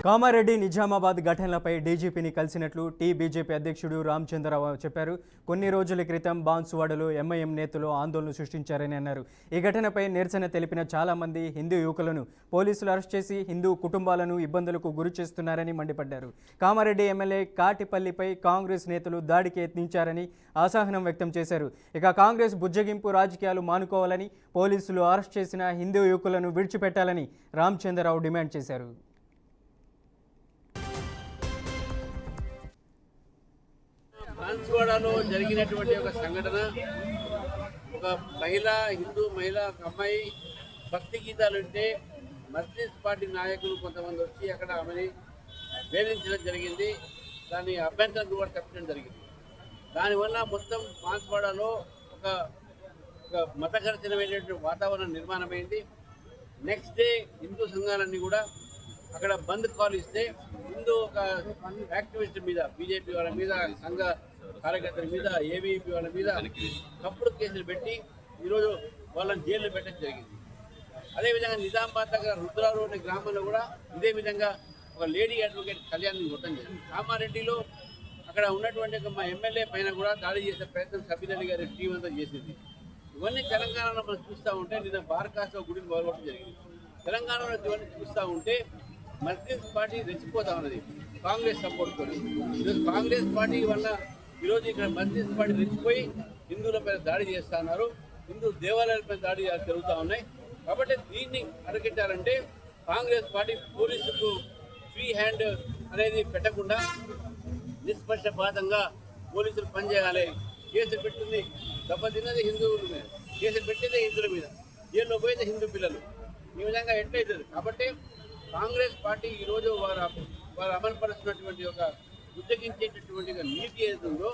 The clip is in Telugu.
కామారెడ్డి నిజామాబాద్ ఘటనలపై డీజీపీని కలిసినట్లు బీజేపీ అధ్యక్షుడు రామచంద్రరావు చెప్పారు. కొన్ని రోజుల క్రితం బాన్సువాడలో ఎంఐఎం నేతలు ఆందోళన సృష్టించారని అన్నారు. ఈ ఘటనపై నిరసన తెలిపిన చాలా మంది హిందూ యువకులను పోలీసులు అరెస్ట్ చేసి హిందూ కుటుంబాలను ఇబ్బందులకు గురి చేస్తున్నారని మండిపడ్డారు. కామారెడ్డి ఎమ్మెల్యే కాటిపల్లిపై కాంగ్రెస్ నేతలు దాడికి యత్నించారని అసహనం వ్యక్తం చేశారు. ఇక కాంగ్రెస్ బుజ్జగింపు రాజకీయాలు మానుకోవాలని, పోలీసులు అరెస్ట్ చేసిన హిందూ యువకులను విడిచిపెట్టాలని రామచంద్రరావు డిమాండ్ చేశారు. బాన్సువాడలో జరిగినటువంటి ఒక సంఘటన, ఒక హిందూ మహిళ ఒక అమ్మాయి భక్తి గీతాలు వింటే మస్జిద్ పార్టీ నాయకులు కొంతమంది వచ్చి అక్కడ ఆమెని వేధించడం జరిగింది. దాని అభ్యంతరం కూడా తప్పడం జరిగింది. దానివల్ల మొత్తం బాన్సువాడలో ఒక మత ఘర్షణమైనటువంటి వాతావరణం నిర్మాణమైంది. నెక్స్ట్ డే హిందూ సంఘాలన్నీ కూడా అక్కడ బంద్ కాల్ ఇస్తే ముందు ఒక యాక్టివిస్ట్ మీద, బీజేపీ వాళ్ళ మీద, సంఘ కార్యకర్తల మీద, ఏబీపీ వాళ్ళ మీద తప్పుడు కేసులు పెట్టి ఈరోజు వాళ్ళని జైల్లో పెట్టడం జరిగింది. అదేవిధంగా నిజామాబాద్ దగ్గర రుద్రాలు అనే గ్రామంలో కూడా ఇదే విధంగా ఒక లేడీ అడ్వకేట్ కళ్యాణ్ని మొత్తం జరిగింది. కామారెడ్డిలో అక్కడ ఉన్నటువంటి మా ఎమ్మెల్యే పైన కూడా దాడి చేసే ప్రయత్నం సబితల్లి గారి టీం అంతా చేసింది. ఇవన్నీ తెలంగాణలో మనం చూస్తూ ఉంటే నిన్న బార్కాస్లో గుడిని బాగొట్టడం జరిగింది. తెలంగాణలో ఇవన్నీ చూస్తూ ఉంటే మస్జిద్ పార్టీ రెచ్చిపోతా ఉన్నది కాంగ్రెస్ సపోర్ట్తో. ఈరోజు కాంగ్రెస్ పార్టీ వల్ల ఈరోజు ఇక్కడ మస్జిద్ పార్టీ రెచ్చిపోయి హిందువులపై దాడి చేస్తూ ఉన్నారు. హిందూ దేవాలయాలపై దాడి జరుగుతూ ఉన్నాయి. కాబట్టి దీన్ని అరికట్టాలంటే కాంగ్రెస్ పార్టీ పోలీసులకు ఫ్రీ హ్యాండ్ అనేది పెట్టకుండా నిష్పక్షపాతంగా పోలీసులు పనిచేయాలి. కేసులు పెట్టింది దెబ్బతిన్నది హిందువుల మీద, కేసులు పెట్టింది హిందువుల మీద, జైల్లో పోయింది హిందూ పిల్లలు. ఈ విధంగా ఎట్లయితుంది? కాబట్టి కాంగ్రెస్ పార్టీ ఈరోజు వారు అమలుపరుస్తున్నటువంటి ఒక ఉద్యోగించేటటువంటి నీతి ఏదైతుందో